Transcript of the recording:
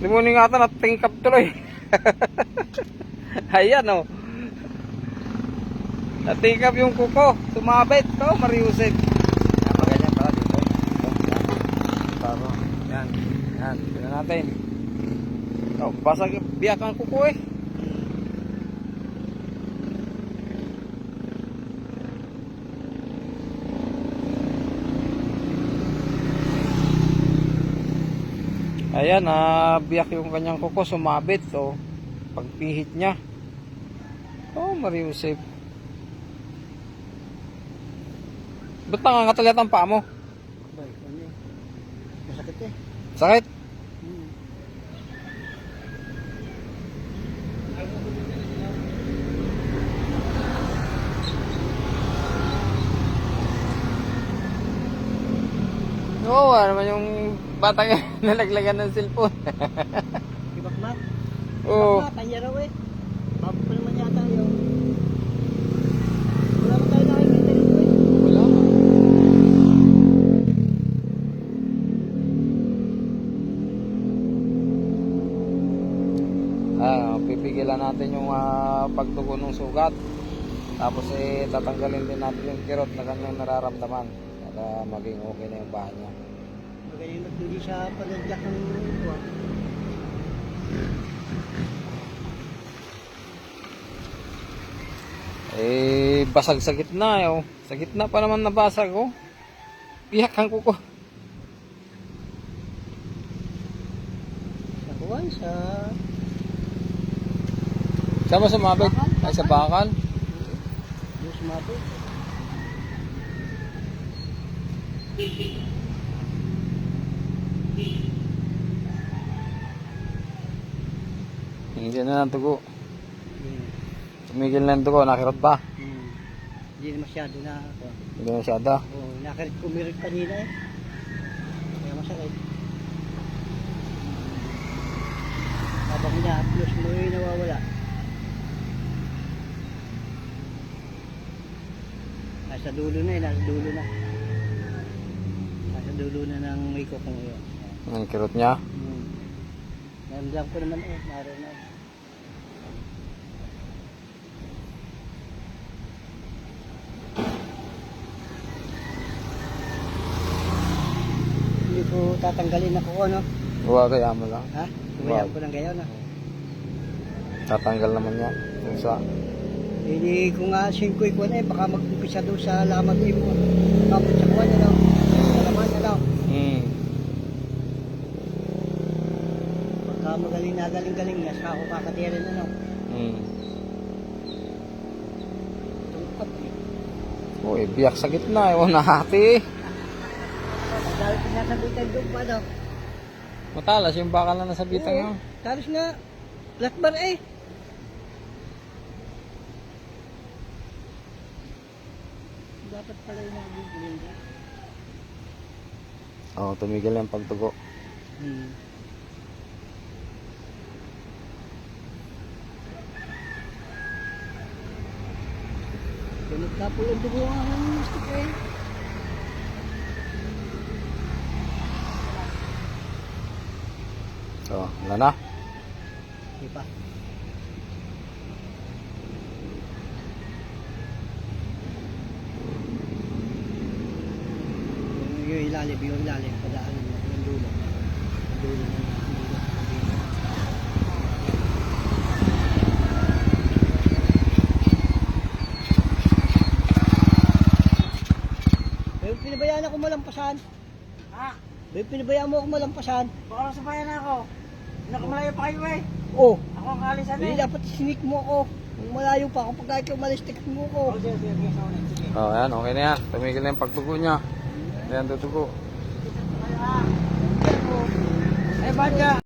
Limunin nga ito, natingkap tuloy. Ayan o. Natingkap yung kuko. Sumabit. Ito, mariusip. Yan, maganyan pala dito. Taro. Yan. Yan. Tignan natin. Oh, basag biyak ang kuko eh. Ayan, biyak yung kanyang kuko, sumabit. So, pagpihit niya. Oh, mariusip. Ba't nangangataliat ang paa mo? Masakit eh. Sakit? Oo, naman yung batang nalaglagan ng cellphone. Ibakmak. Oo. Ibakmak, kanya raw eh. Bago pa naman yata yung... Wala pa tayo nakikita dito eh. Wala. Pipigilan natin yung pagtugon ng sugat. Tapos tatanggalin din natin yung kirot na kanyang nararamdaman para maging okay na yung bahay niya. Magaling hindi siya panadyak ng ito. Basag sa gitna oh. Sa gitna pa naman nabasag oh. Piyak ang kuko. Sa kuwan, sa... Saan ba sumabit? Ay, sa bakal? Yung sumabit. Hindi na ng tugo. Tumigil na ng tugo. Nakirot ba? Hindi na masyado na ako. Hindi na masyado. Oo, nakirit kumirit kanina eh. Kaya masakit. Habang ina-upload mo yung nawawala. Nasa dulo na eh, nasa dulo na. Nasa dulo na ng iko kong iyon. Ang kirot niya. Naramdam ko naman eh, naroon na. Hindi ko tatanggalin ako ano. Huwag kaya mo lang. Ha? Huwag ko lang gayon na. Tatanggal naman niya. Yung sa... Hindi ko nga singkoy ko na eh, baka mag-umpisa doon sa lamag mo. Tapos sa kuwan niya daw. Sa laman niya daw. Baka magaling na galing-galing na sa ako kakatira na no. Tungkot eh. Oh, biyak sa gitna. Oh, nahati. Dahil pinasabitan doon pa daw. Matalas yung bakal na nasabitan niya. Talos nga. Lakbar eh. Dapat pala yung nabibigyan dyan. Oh, tumigil yung pagtugo. Ganit na po yung dugo ang stick eh. So, wala na. Di pa. Yung ilalim, padaanin mo, yung dulo. Yung dulo na yung dulo. Bayo, pinabayaan ako malampasan. Ha? Bayo, pinabayaan mo ako malampasan. Baka lang sabayan na ako. Nakamalayo pa kayo eh. Oh, Ako ang kalisan hindi eh. dapat sinik mo ako. Kung malayo pa ako, pagka ikaw malistik mo ako. Sige, sige. Oh, ayan, okay na yan. Tumigil na yung pagtugo niya. Ayan, tutugo. Ay, banda.